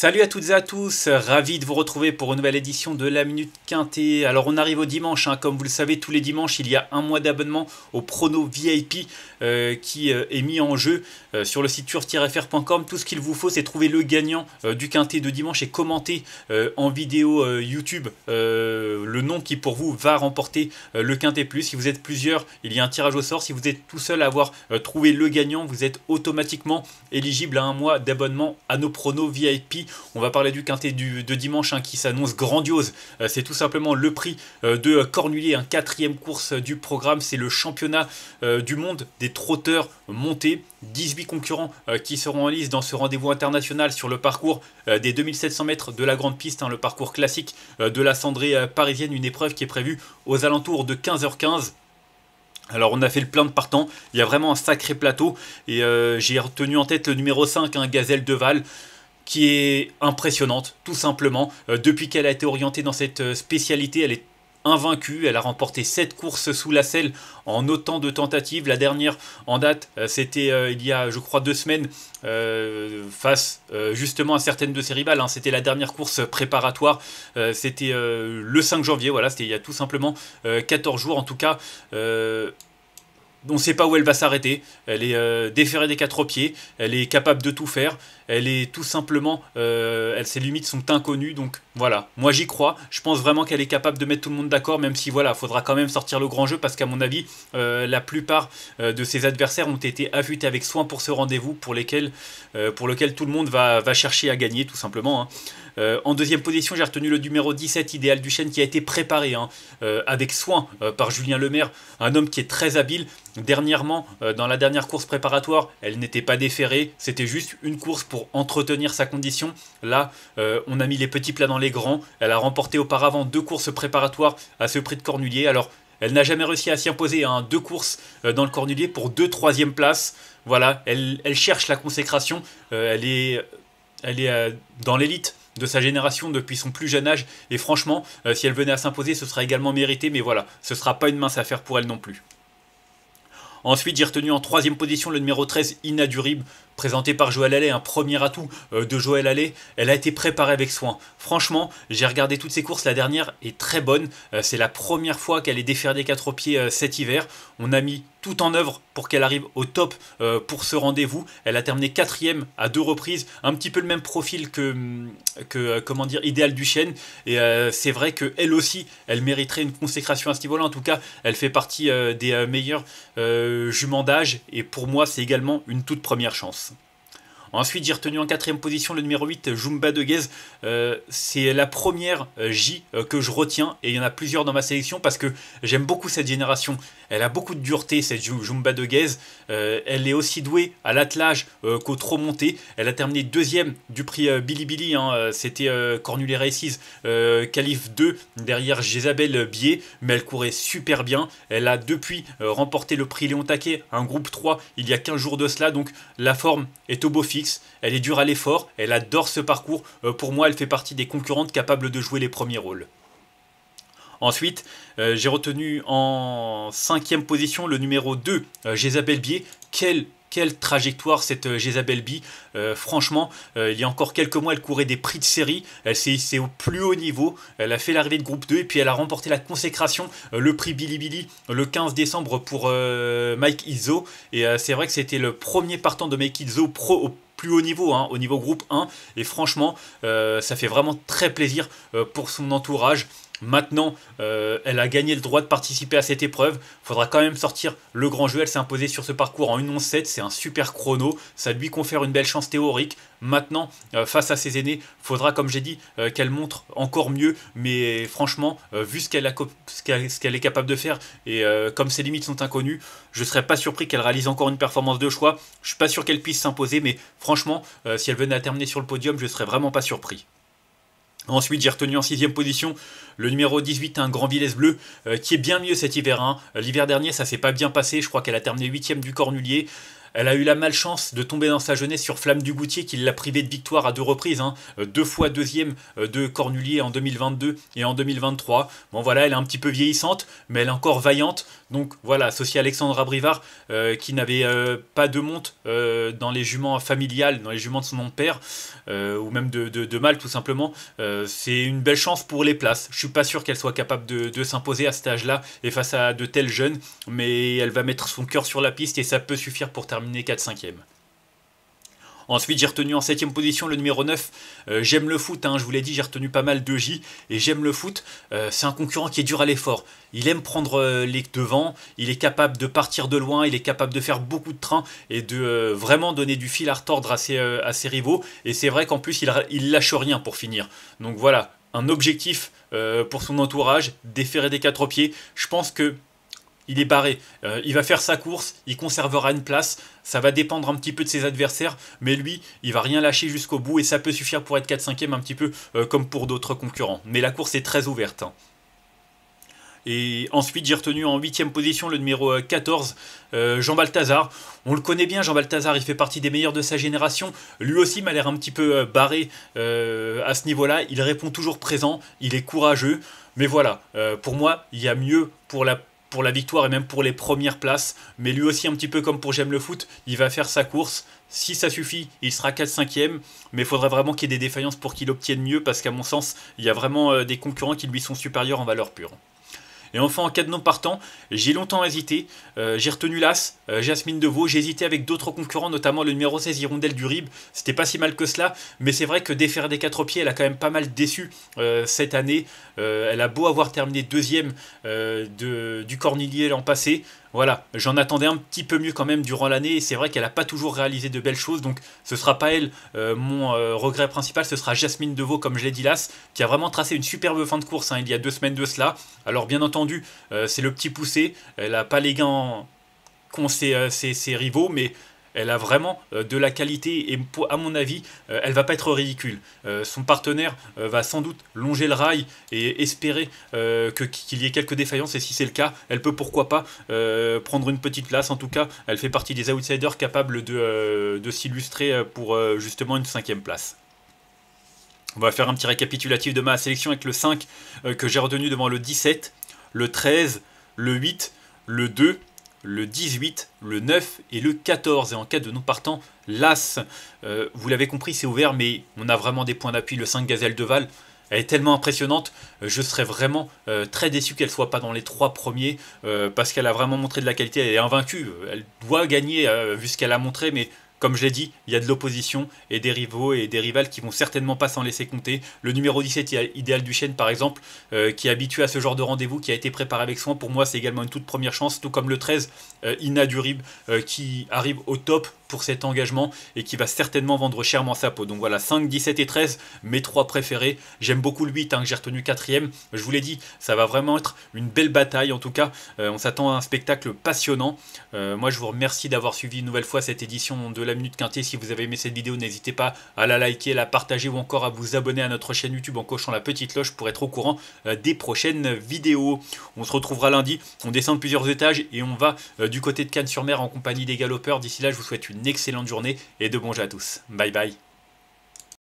Salut à toutes et à tous, ravi de vous retrouver pour une nouvelle édition de la Minute Quintée. Alors on arrive au dimanche, comme vous le savez, tous les dimanches il y a un mois d'abonnement au prono VIP qui est mis en jeu sur le site turf-fr.com. Tout ce qu'il vous faut c'est trouver le gagnant du Quintet de dimanche et commenter en vidéo YouTube le nom qui pour vous va remporter le Quintet Plus. Si vous êtes plusieurs, il y a un tirage au sort. Si vous êtes tout seul à avoir trouvé le gagnant, vous êtes automatiquement éligible à un mois d'abonnement à nos pronos VIP. On va parler du Quintet de dimanche qui s'annonce grandiose. C'est tout simplement le prix de Cornulier, un quatrième course du programme. C'est le championnat du monde des trotteurs montés. 18 concurrents qui seront en lice dans ce rendez-vous international sur le parcours des 2700 mètres de la grande piste, le parcours classique de la cendrée parisienne, une épreuve qui est prévue aux alentours de 15h15. Alors on a fait le plein de partants, il y a vraiment un sacré plateau et j'ai retenu en tête le numéro 5, Gazelle de Val, qui est impressionnante, tout simplement. Depuis qu'elle a été orientée dans cette spécialité, elle est invaincue. Elle a remporté 7 courses sous la selle en autant de tentatives. La dernière en date, c'était il y a, je crois, 2 semaines, face justement à certaines de ses rivales. C'était la dernière course préparatoire. C'était le 5 janvier, voilà, c'était il y a tout simplement 14 jours en tout cas. On ne sait pas où elle va s'arrêter, elle est déférée des 4 pieds, elle est capable de tout faire, elle est tout simplement, ses limites sont inconnues, donc voilà, moi j'y crois, je pense vraiment qu'elle est capable de mettre tout le monde d'accord, même si voilà, il faudra quand même sortir le grand jeu, parce qu'à mon avis, la plupart de ses adversaires ont été affûtés avec soin pour ce rendez-vous, pour lequel tout le monde va chercher à gagner, tout simplement. En deuxième position, j'ai retenu le numéro 17, Idéal Duchesne, qui a été préparé avec soin par Julien Lemaire, un homme qui est très habile. Dernièrement, dans la dernière course préparatoire, elle n'était pas déférée, c'était juste une course pour entretenir sa condition. Là, on a mis les petits plats dans les grands. Elle a remporté auparavant 2 courses préparatoires à ce prix de Cornulier. Alors, elle n'a jamais réussi à s'y imposer 2 courses dans le Cornulier pour 2 troisième places. Voilà, elle cherche la consécration. Elle est dans l'élite de sa génération depuis son plus jeune âge. Et franchement, si elle venait à s'imposer, ce serait également mérité. Mais voilà, ce ne sera pas une mince affaire pour elle non plus. Ensuite, j'ai retenu en 3e position le numéro 13, Inadurible, présenté par Joël Allais, un premier atout de Joël Allais. Elle a été préparée avec soin. Franchement, j'ai regardé toutes ses courses, la dernière est très bonne. C'est la première fois qu'elle est déférée des 4 pieds cet hiver. On a mis tout en œuvre pour qu'elle arrive au top pour ce rendez-vous. Elle a terminé 4e à 2 reprises, un petit peu le même profil que Idéal Duchesne. Et c'est vrai qu'elle aussi, elle mériterait une consécration à ce niveau-là. En tout cas, elle fait partie des meilleurs juments d'âge. Et pour moi, c'est également une toute première chance. Ensuite, j'ai retenu en 4e position le numéro 8, Jumba de Guez. C'est la première J que je retiens, et il y en a plusieurs dans ma sélection parce que j'aime beaucoup cette génération. Elle a beaucoup de dureté, cette Jumba de Guez. Elle est aussi douée à l'attelage qu'au trot monté. Elle a terminé 2e du prix Bilibili. C'était Cornulier Races, Calife 2, derrière Jésabelle Bier, mais elle courait super bien. Elle a depuis remporté le prix Léon Taquet, un groupe 3, il y a 15 jours de cela, donc la forme est au beau fixe. Elle est dure à l'effort, elle adore ce parcours. Pour moi, elle fait partie des concurrentes capables de jouer les premiers rôles. Ensuite, j'ai retenu en 5e position le numéro 2, Jésabelle Bier. Quelle trajectoire cette Jésabelle Bier. Franchement, il y a encore quelques mois, elle courait des prix de série. Elle s'est hissée au plus haut niveau. Elle a fait l'arrivée de groupe 2 et puis elle a remporté la consécration, le prix Bilibili, le 15 décembre pour Mike Izzo. Et c'est vrai que c'était le premier partant de Mike Izzo pro au plus haut niveau, au niveau groupe 1. Et franchement, ça fait vraiment très plaisir pour son entourage. Maintenant, elle a gagné le droit de participer à cette épreuve. Il faudra quand même sortir le grand jeu. Elle s'est imposée sur ce parcours en 1:11.7. C'est un super chrono. Ça lui confère une belle chance théorique. Maintenant, face à ses aînés, il faudra, comme j'ai dit, qu'elle montre encore mieux. Mais franchement, vu ce qu'elle est capable de faire et comme ses limites sont inconnues, je ne serais pas surpris qu'elle réalise encore une performance de choix. Je ne suis pas sûr qu'elle puisse s'imposer, mais franchement, si elle venait à terminer sur le podium, je ne serais vraiment pas surpris. Ensuite, j'ai retenu en 6e position le numéro 18, un Grand Villesse Bleu, qui est bien mieux cet hiver. L'hiver dernier, ça s'est pas bien passé. Je crois qu'elle a terminé 8e du Cornulier. Elle a eu la malchance de tomber dans sa jeunesse sur Flamme du Goutier qui l'a privée de victoire à 2 reprises. 2 fois deuxième de Cornulier en 2022 et en 2023. Bon voilà, elle est un petit peu vieillissante, mais elle est encore vaillante. Donc voilà, associée à Alexandra Brivard, qui n'avait pas de monte dans les juments familiales, dans les juments de son père, ou même de mâle tout simplement. C'est une belle chance pour les places. Je suis pas sûr qu'elle soit capable de s'imposer à cet âge-là et face à de tels jeunes, mais elle va mettre son cœur sur la piste et ça peut suffire pour terminer 4-5e. Ensuite, j'ai retenu en 7ème position le numéro 9. J'aime le foot, je vous l'ai dit, j'ai retenu pas mal de J. Et j'aime le foot, c'est un concurrent qui est dur à l'effort. Il aime prendre les devants, il est capable de partir de loin, il est capable de faire beaucoup de trains et de vraiment donner du fil à retordre à ses rivaux. Et c'est vrai qu'en plus, il lâche rien pour finir. Donc voilà, un objectif pour son entourage, déférer des 4 pieds. Je pense que il est barré, il va faire sa course, il conservera une place, ça va dépendre un petit peu de ses adversaires, mais lui, il va rien lâcher jusqu'au bout et ça peut suffire pour être 4-5e un petit peu comme pour d'autres concurrents. Mais la course est très ouverte. Et ensuite, j'ai retenu en 8ème position le numéro 14, Jean Balthazar. On le connaît bien, Jean Balthazar, il fait partie des meilleurs de sa génération. Lui aussi m'a l'air un petit peu barré à ce niveau-là. Il répond toujours présent, il est courageux. Mais voilà, pour moi, il y a mieux pour la victoire et même pour les premières places. Mais lui aussi, un petit peu comme pour J'aime le foot, il va faire sa course. Si ça suffit, il sera 4-5e. Mais il faudrait vraiment qu'il y ait des défaillances pour qu'il obtienne mieux. Parce qu'à mon sens, il y a vraiment des concurrents qui lui sont supérieurs en valeur pure. Et enfin, en cas de non partant, j'ai longtemps hésité. J'ai retenu l'As, Jasmine Deveau. J'ai hésité avec d'autres concurrents, notamment le numéro 16, Hirondelle du Rib. C'était pas si mal que cela, mais c'est vrai que défaire des 4 pieds, elle a quand même pas mal déçu cette année. Elle a beau avoir terminé 2e du Cornilier l'an passé. Voilà, j'en attendais un petit peu mieux quand même durant l'année et c'est vrai qu'elle n'a pas toujours réalisé de belles choses, donc ce sera pas elle mon regret principal, ce sera Jasmine Deveau comme je l'ai dit là, qui a vraiment tracé une superbe fin de course il y a 2 semaines de cela. Alors bien entendu, c'est le petit poussé, elle n'a pas les gains qu'ont ses rivaux, mais elle a vraiment de la qualité et à mon avis, elle va pas être ridicule. Son partenaire va sans doute longer le rail et espérer qu'il y ait quelques défaillances et si c'est le cas, elle peut pourquoi pas prendre une petite place. En tout cas, elle fait partie des outsiders capables de s'illustrer pour justement une 5e place. On va faire un petit récapitulatif de ma sélection avec le 5 que j'ai retenu devant le 17, le 13, le 8, le 2, le 18, le 9 et le 14. Et en cas de non partant, l'As. Vous l'avez compris, c'est ouvert, mais on a vraiment des points d'appui. Le 5 Gazelle de Val, elle est tellement impressionnante. Je serais vraiment très déçu qu'elle ne soit pas dans les 3 premiers, parce qu'elle a vraiment montré de la qualité. Elle est invaincue. Elle doit gagner vu ce qu'elle a montré, mais comme je l'ai dit, il y a de l'opposition et des rivaux et des rivales qui vont certainement pas s'en laisser compter. Le numéro 17, Idéal Duchesne par exemple, qui est habitué à ce genre de rendez-vous, qui a été préparé avec soin. Pour moi, c'est également une toute première chance, tout comme le 13, Ina Durib, qui arrive au top pour cet engagement et qui va certainement vendre chèrement sa peau. Donc voilà, 5, 17 et 13, mes 3 préférés. J'aime beaucoup le 8, que j'ai retenu 4e. Je vous l'ai dit, ça va vraiment être une belle bataille. En tout cas, on s'attend à un spectacle passionnant. Moi, je vous remercie d'avoir suivi une nouvelle fois cette édition de la Minute Quintet. Si vous avez aimé cette vidéo, n'hésitez pas à la liker, à la partager ou encore à vous abonner à notre chaîne YouTube en cochant la petite cloche pour être au courant des prochaines vidéos. On se retrouvera lundi, on descend de plusieurs étages et on va du côté de Cannes-sur-Mer en compagnie des galopeurs. D'ici là, je vous souhaite une excellente journée et de bons jeux à tous. Bye bye.